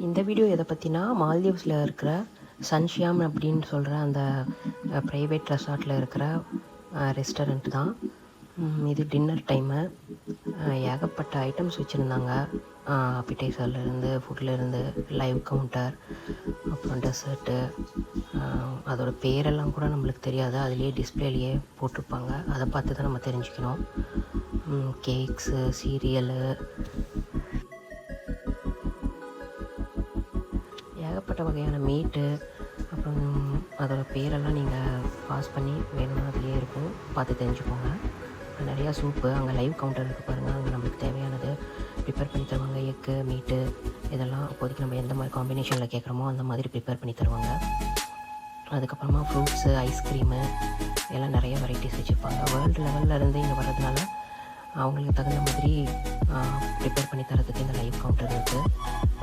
இந்த வீடியோ எதை பற்றினா மால்தீவ்ஸில் இருக்கிற சன்ஷியாம் அப்படின்னு சொல்கிற அந்த ப்ரைவேட் ரெசார்ட்டில் இருக்கிற ரெஸ்டாரண்ட் தான். இது டின்னர் டைமு. ஏகப்பட்ட ஐட்டம்ஸ் வச்சுருந்தாங்க. அப்பிடைசர்லேருந்து ஃபுட்லேருந்து லைவ் கவுண்டர், அப்புறம் டெசர்ட்டு, அதோட பேரெல்லாம் கூட நம்மளுக்கு தெரியாது, அதுலேயே டிஸ்பிளேலேயே போட்டிருப்பாங்க. அதை பார்த்து தான் நம்ம தெரிஞ்சுக்கணும். கேக்ஸு, சீரியலு, ஏகப்பட்ட வகையான மீட்டு, அப்புறம் அதோடய பேரெல்லாம் நீங்கள் பாஸ் பண்ணி வேணும்னா அதுலேயே இருக்கும், பார்த்து தெரிஞ்சுக்கோங்க. நிறையா சூப்பு, அங்கே லைவ் கவுண்டர் இருக்குது பாருங்கள், அங்கே நம்மளுக்கு தேவையானது ப்ரிப்பேர் பண்ணி தருவாங்க. எக்கு, மீட்டு இதெல்லாம் அப்போதைக்கு நம்ம எந்த மாதிரி காம்பினேஷனில் கேட்குறோமோ அந்த மாதிரி ப்ரிப்பேர் பண்ணி தருவாங்க. அதுக்கப்புறமா ஃப்ரூட்ஸு, ஐஸ்கிரீமு எல்லாம் நிறைய வெரைட்டிஸ் வச்சுருப்பாங்க. வேர்ல்டு லெவலில் இருந்து இங்கே வர்றதுனால அவங்களுக்கு தகுந்த மாதிரி ப்ரிப்பேர் பண்ணி தரதுக்கு இந்த லைவ் கவுண்டர் இருக்குது.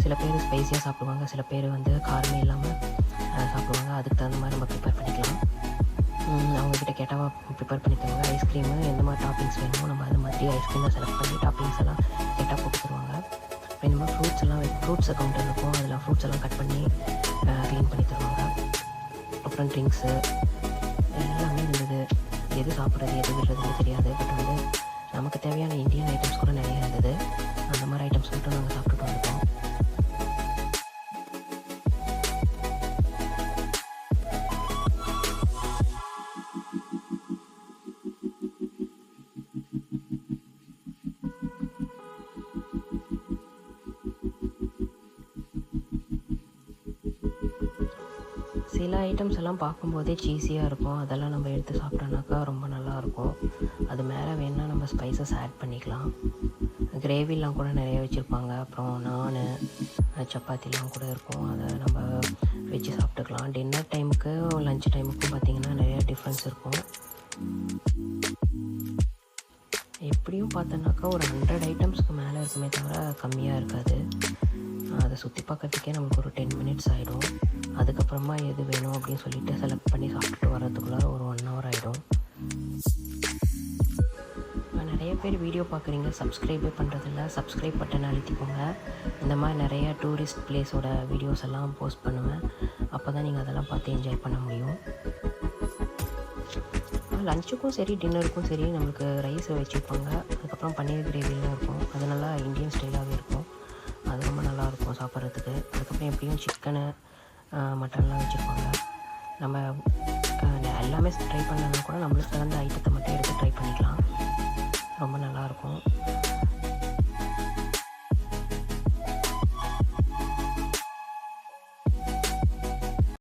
சில பேர் ஸ்பைஸியாக சாப்பிடுவாங்க, சில பேர் வந்து காரமே இல்லாமல் சாப்பிடுவாங்க. அதுக்கு தகுந்த மாதிரி நம்ம ப்ரிப்பேர் பண்ணிக்கலாம். அவங்கக்கிட்ட கேட்டால் ப்ரிப்பேர் பண்ணி தருவாங்க. ஐஸ்கிரீமு எந்த மாதிரி டாப்பிங்ஸ் வேணுமோ நம்ம அது மாதிரி ஐஸ்கிரீமை செலக்ட் பண்ணி டாப்பிங்ஸ் எல்லாம் கேட்டால் போட்டு தருவாங்க. அப்புறம் இந்த மாதிரி ஃப்ரூட்ஸ் கவுண்டர் இருக்கும், அதில் ஃப்ரூட்ஸ் எல்லாம் கட் பண்ணி க்ளீன் பண்ணி தருவாங்க. அப்புறம் ட்ரிங்க்ஸு எல்லாமே இருந்தது. எது சாப்பிட்றது எது விடுறதுன்னு தெரியாது. பட் வந்து நமக்கு தேவையான இந்தியன் ஐட்டம்ஸ் கூட நிறைய இருந்தது. அந்த மாதிரி ஐட்டம்ஸ் மட்டும் நாங்கள் சாப்பிட்டுட்டு வந்துட்டோம். சில ஐட்டம்ஸ் எல்லாம் பார்க்கும்போதே சீஸியாக இருக்கும், அதெல்லாம் நம்ம எடுத்து சாப்பிட்டோன்னாக்கா ரொம்ப நல்லாயிருக்கும். அது மேலே வேணுன்னா நம்ம ஸ்பைசஸ் ஆட் பண்ணிக்கலாம். கிரேவிலாம் கூட நிறைய வச்சுருப்பாங்க. அப்புறம் நான், சப்பாத்திலாம் கூட இருக்கும், அதை நம்ம வச்சு சாப்பிட்டுக்கலாம். டின்னர் டைமுக்கு லஞ்ச் டைமுக்கும் பார்த்திங்கன்னா நிறையா டிஃப்ரென்ஸ் இருக்கும். எப்படியும் பார்த்தோன்னாக்கா ஒரு 100 ஐட்டம்ஸ்க்கு மேலே இருக்குமே தவிர கம்மியாக இருக்காது. அதை சுற்றி பார்க்கறதுக்கே நமக்கு ஒரு 10 மினிட்ஸ் ஆகிடும். அதுக்கப்புறமா எது வேணும் அப்படின்னு சொல்லிட்டு செலக்ட் பண்ணி சாப்பிட்டுட்டு வர்றதுக்குள்ளே ஒரு 1 hour ஆகிடும். நிறைய பேர் வீடியோ பார்க்குறீங்க, சப்ஸ்கிரைபே பண்ணுறதில்ல. சப்ஸ்கிரைப் பட்டன் அழுத்திக்கோங்க. இந்த மாதிரி நிறைய டூரிஸ்ட் பிளேஸோட வீடியோஸ் எல்லாம் போஸ்ட் பண்ணுவேன். அப்போ தான் நீங்கள் அதெல்லாம் பார்த்து என்ஜாய் பண்ண முடியும். லஞ்சுக்கும் சரி டின்னருக்கும் சரி நம்மளுக்கு ரைஸ் வச்சுருப்பாங்க. அதுக்கப்புறம் பன்னீர் கிரேவிலாம் இருக்கும். அது நல்லா இந்தியன் ஸ்டைலாகவே இருக்கும். அது ரொம்ப நல்லாயிருக்கும் சாப்பிட்றதுக்கு. அதுக்கப்புறம் எப்படியும் சிக்கனு, மட்டன்லாம் வச்சுருப்பாங்க. நம்ம எல்லாமே ட்ரை பண்ணலன்னா கூட நம்மளுக்கு தகுந்த ஐட்டத்தை மட்டும் எடுத்து ட்ரை பண்ணிக்கலாம். ரொம்ப நல்லாயிருக்கும்.